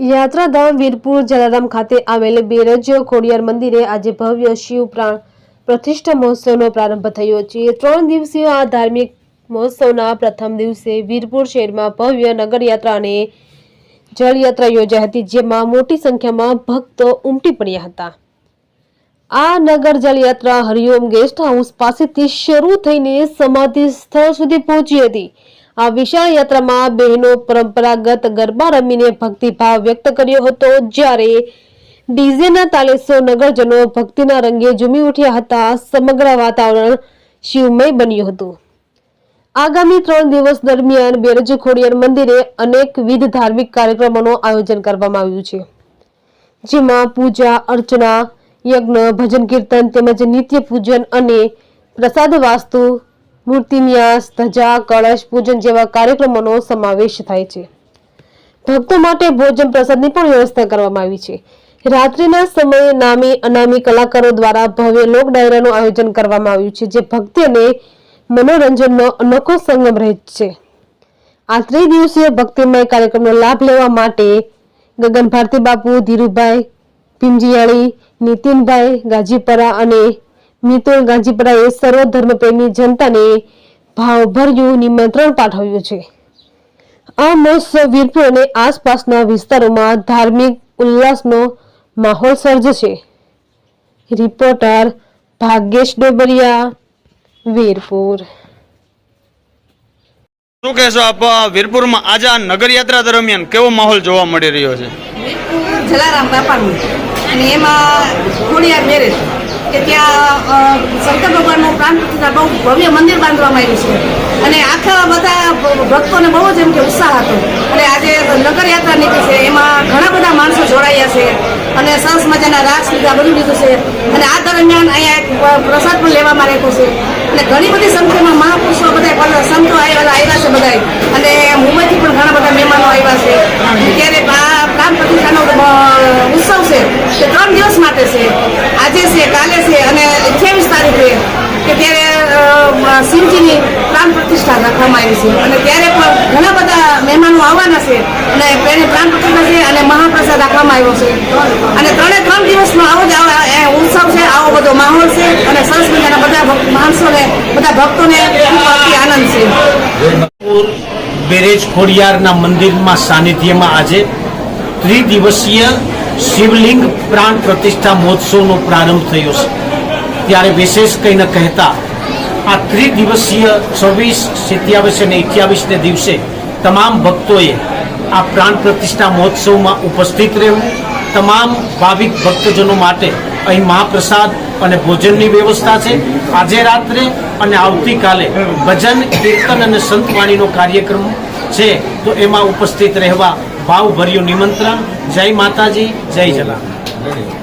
યાત્રાધામ વીરપુર જલારામ ખાતે આવેલ બેરજ ખોડિયાર મંદિરે આજે ભવ્ય શિવ પ્રાણ પ્રતિષ્ઠા મહોત્સવનો પ્રારંભ થયો છે। 3 દિવસીય આ ધાર્મિક મહોત્સવના પ્રથમ દિવસે વીરપુર શહેરમાં ભવ્ય નગરયાત્રા અને જળયાત્રા યોજાઈ હતી, જેમાં મોટી સંખ્યામાં ભક્તો ઉમટી પડ્યા હતા। આ નગર જળયાત્રા હરિઓમ ગેસ્ટ હાઉસ પાસેથી શરૂ થઈને સમાધિ સ્થળ સુધી પહોંચી હતી। આ વિશાળ યાત્રામાં બહેનો પરંપરાગત ગરબા રમીને ભક્તિભાવ વ્યક્ત કર્યો હતો, જ્યારે ડીજેના તાલે સો નગરજનો ભક્તિના રંગે ઝૂમી ઉઠ્યા હતા। સમગ્ર વાતાવરણ શિવમય બન્યું હતું। આગામી 3 દિવસ દરમિયાન બેરજ ખોડિયાર મંદિરે અનેકવિધ ધાર્મિક કાર્યક્રમોનું આયોજન કરવામાં આવ્યું છે, જેમાં પૂજા અર્ચના, યજ્ઞ, ભજન કીર્તન તેમજ નિત્ય પૂજન અને પ્રસાદ વાસ્તુ, મૂર્તિન્યાસ, ધજા, કળશ પૂજન જેવા કાર્યક્રમોનો સમાવેશ થાય છે। ભક્તો માટે ભોજન પ્રસાદની પણ વ્યવસ્થા કરવામાં આવી છે। રાત્રિના સમયે નામી અનામી કલાકારો દ્વારા ભવ્ય લોક ડાયરાનું આયોજન કરવામાં આવ્યું છે, જે ભક્તિ અને મનોરંજનનો અનોખો સંગમ રહે છે। આ 3 દિવસીય ભક્તિમય કાર્યક્રમનો લાભ લેવા માટે ગગન ભારતી બાપુ, ધીરુભાઈ ભીમજીયાળી, નીતિનભાઈ ગાજીપરા અને મિતુલ ગાજીપરાએ સર્વ ધર્મપ્રેમી જનતાને ભાવભર્યું નિમંત્રણ પાઠવ્યું છે। આ મહોત્સવ વીરપુર અને આસપાસના વિસ્તારોમાં ધાર્મિક ઉલ્લાસનો માહોલ સર્જશે। રિપોર્ટર ભાગ્યેશ ડોબરિયા, વીરપુર। શું કહેશો આપ વીરપુરમાં આજે આ નગરયાત્રા દરમિયાન કેવો માહોલ જોવા મળી રહ્યો છે? વીરપુર જલારામ બાપાનું અને એમાં ખોડિયાર બેરેજ કે ત્યાં શંકર ભગવાનનું પ્રાણ પ્રતિષ્ઠા બહુ ભવ્ય મંદિર બાંધવામાં આવ્યું છે અને આખા બધા ભક્તોને બહુ જ એમ કે ઉત્સાહ હતો અને આજે નગરયાત્રા નીકળી છે, એમાં ઘણા બધા માણસો જોડાયા છે અને સરસ મજાના રાસ લીધા બધું લીધું છે અને આ દરમિયાન અહીંયા પ્રસાદ પણ લેવામાં આવ્યો છે અને ઘણી બધી સંખ્યામાં મહાપુરુષો બધા સંતો આવ્યા છે બધા અને મુંબઈથી પણ ઘણા બધા મહેમાનો આવ્યા છે। ત્યારે પ્રાણ પ્રતિષ્ઠાનો ઉત્સવ છે તે 3 દિવસ માટે છે, આજે છે, કાલે છે અને 28 તારીખે કે ત્યારે શિવજીની પ્રાણ પ્રતિષ્ઠા રાખવામાં આવી છે અને ત્યારે પણ ઘણા બધા મહેમાનો આવવાના છે અને તેને પ્રાણ પ્રતિષ્ઠા છે અને મહાપ્રસાદ રાખવામાં આવ્યો છે અને 3 દિવસનો આવો જ ઉત્સવ છે, આવો બધો માહોલ છે અને સરસ મજાના બધા માણસોને બધા ભક્તોને અતિ આનંદ છે। બેરેજ ખોડિયારના મંદિરમાં સાનિધ્યમાં આજે 3 દિવસીય શિવલિંગ પ્રાણ પ્રતિષ્ઠા મહોત્સવનો પ્રારંભ થયો છે, ત્યારે વિશેષ કંઈ ન કહેતા આ 3 દિવસીય 24, 27 અને 28ને દિવસે તમામ ભક્તોએ આ પ્રાણ પ્રતિષ્ઠા મહોત્સવમાં ઉપસ્થિત રહેવું, તમામ ભાવિક ભક્તજનો માટે અહીં મહાપ્રસાદ અને ભોજનની વ્યવસ્થા છે। આજે રાત્રે અને આવતીકાલે ભજન, કીર્તન અને સંતવાણીનો કાર્યક્રમ છે, તો એમાં ઉપસ્થિત રહેવા ભાવભર્યું નિમંત્રણ। જય માતાજી, જય જલારામ।